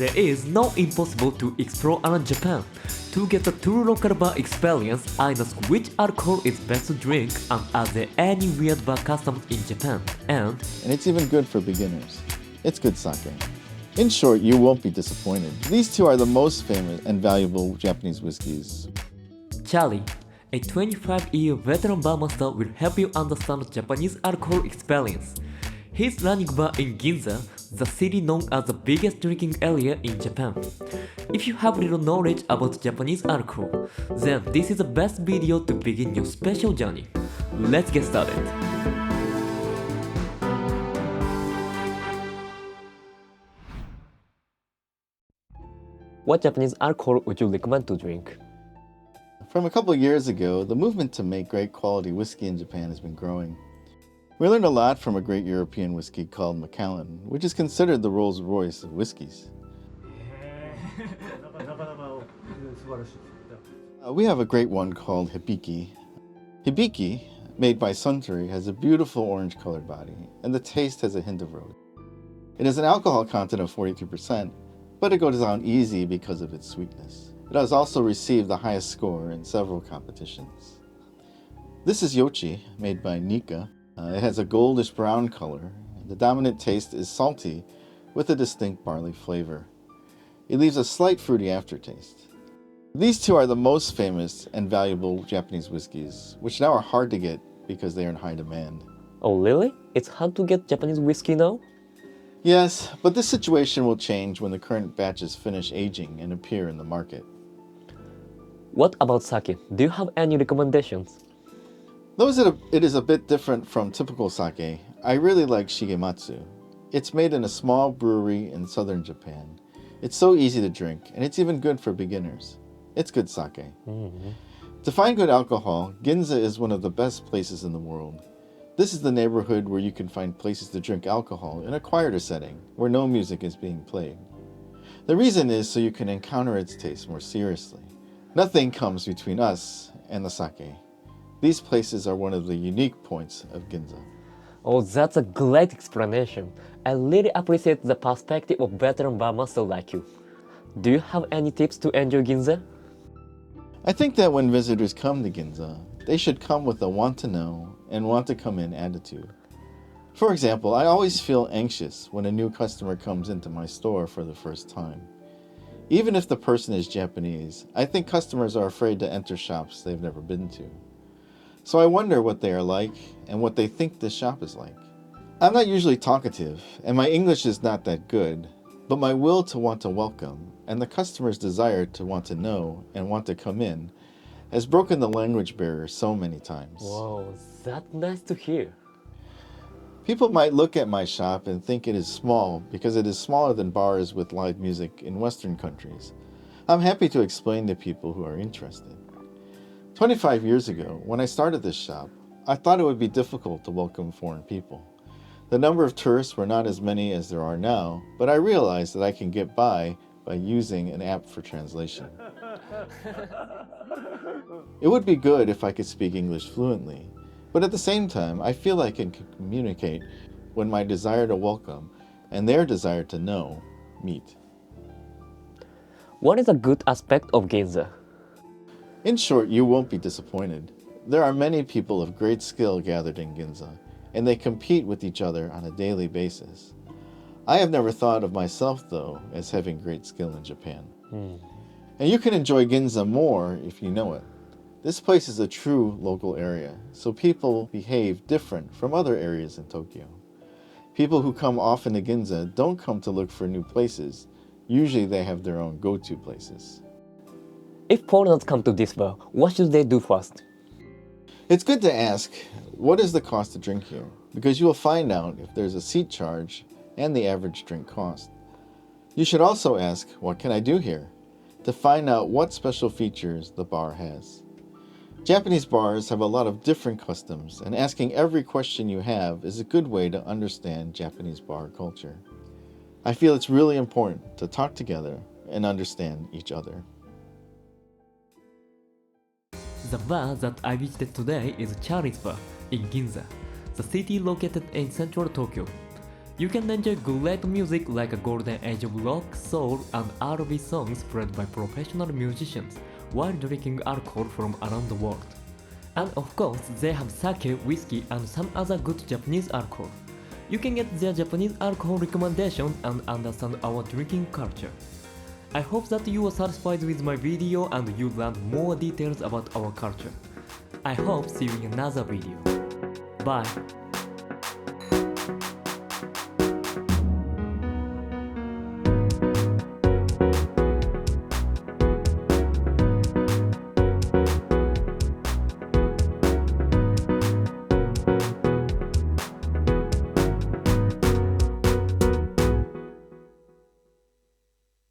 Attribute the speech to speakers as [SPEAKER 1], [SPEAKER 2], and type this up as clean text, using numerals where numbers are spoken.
[SPEAKER 1] There is no impossible to explore around Japan. To get a true local bar experience, I ask which alcohol is best to drink and are there any weird bar customs in Japan. And
[SPEAKER 2] it's even good for beginners. It's good sake. In short, you won't be disappointed. These two are the most famous and valuable Japanese whiskeys.
[SPEAKER 1] Charley, a 25-year veteran barmaster, will help you understand Japanese alcohol experience. He's running a bar in Ginza, the city known as the biggest drinking area in Japan. If you have little knowledge about Japanese alcohol, then this is the best video to begin your special journey. Let's get started. What Japanese alcohol would you recommend to drink?
[SPEAKER 2] From a couple years ago, the movement to make great quality whiskey in Japan has been growing. We learned a lot from a great European whiskey called Macallan, which is considered the Rolls-Royce of whiskeys. We have a great one called Hibiki. Hibiki, made by Suntory, has a beautiful orange-colored body, and the taste has a hint of rose. It has an alcohol content of 42%, but it goes down easy because of its sweetness. It has also received the highest score in several competitions. This is Yochi, made by Nika. It has a goldish brown color. The dominant taste is salty with a distinct barley flavor. It leaves a slight fruity aftertaste. These two are the most famous and valuable Japanese whiskeys, which now are hard to get because they are in high demand.
[SPEAKER 1] Oh really? It's hard to get Japanese whiskey now?
[SPEAKER 2] Yes, but this situation will change when the current batches finish aging and appear in the market.
[SPEAKER 1] What about sake? Do you have any recommendations?
[SPEAKER 2] Though it is a bit different from typical sake, I really like Shigematsu. It's made in a small brewery in southern Japan. It's so easy to drink, and it's even good for beginners. It's good sake. To find good alcohol, Ginza is one of the best places in the world. This is the neighborhood where you can find places to drink alcohol in a quieter setting, where no music is being played. The reason is so you can encounter its taste more seriously. Nothing comes between us and the sake. These places are one of the unique points of Ginza.
[SPEAKER 1] Oh, that's a great explanation. I really appreciate the perspective of veteran barmaster like you. Do you have any tips to enjoy Ginza?
[SPEAKER 2] I think that when visitors come to Ginza, they should come with a want to know and want to come in attitude. For example, I always feel anxious when a new customer comes into my store for the first time. Even if the person is Japanese, I think customers are afraid to enter shops they've never been to. So I wonder what they are like and what they think this shop is like. I'm not usually talkative, and my English is not that good, but my will to want to welcome and the customer's desire to want to know and want to come in has broken the language barrier so many times.
[SPEAKER 1] Wow, that's nice to hear.
[SPEAKER 2] People might look at my shop and think it is small because it is smaller than bars with live music in Western countries. I'm happy to explain to people who are interested. 25 years ago, when I started this shop, I thought it would be difficult to welcome foreign people. The number of tourists were not as many as there are now, but I realized that I can get by using an app for translation. It would be good if I could speak English fluently, but at the same time, I feel I can communicate when my desire to welcome and their desire to know meet.
[SPEAKER 1] What is a good aspect of Ginza?
[SPEAKER 2] In short, you won't be disappointed. There are many people of great skill gathered in Ginza, and they compete with each other on a daily basis. I have never thought of myself, though, as having great skill in Japan. And you can enjoy Ginza more if you know it. This place is a true local area, so people behave different from other areas in Tokyo. People who come often to Ginza don't come to look for new places. Usually they have their own go-to places.
[SPEAKER 1] If foreigners come to this bar, what should they do first?
[SPEAKER 2] It's good to ask, what is the cost to drink here? Because you will find out if there's a seat charge and the average drink cost. You should also ask, what can I do here? To find out what special features the bar has. Japanese bars have a lot of different customs, and asking every question you have is a good way to understand Japanese bar culture. I feel it's really important to talk together and understand each other.
[SPEAKER 1] The bar that I visited today is Charley's bar in Ginza, the city located in central Tokyo. You can enjoy great music like a golden age of rock, soul, and R&B songs played by professional musicians while drinking alcohol from around the world. And of course, they have sake, whiskey, and some other good Japanese alcohol. You can get their Japanese alcohol recommendations and understand our drinking culture. I hope that you are satisfied with my video and you learned more details about our culture. I hope see you in another video. Bye!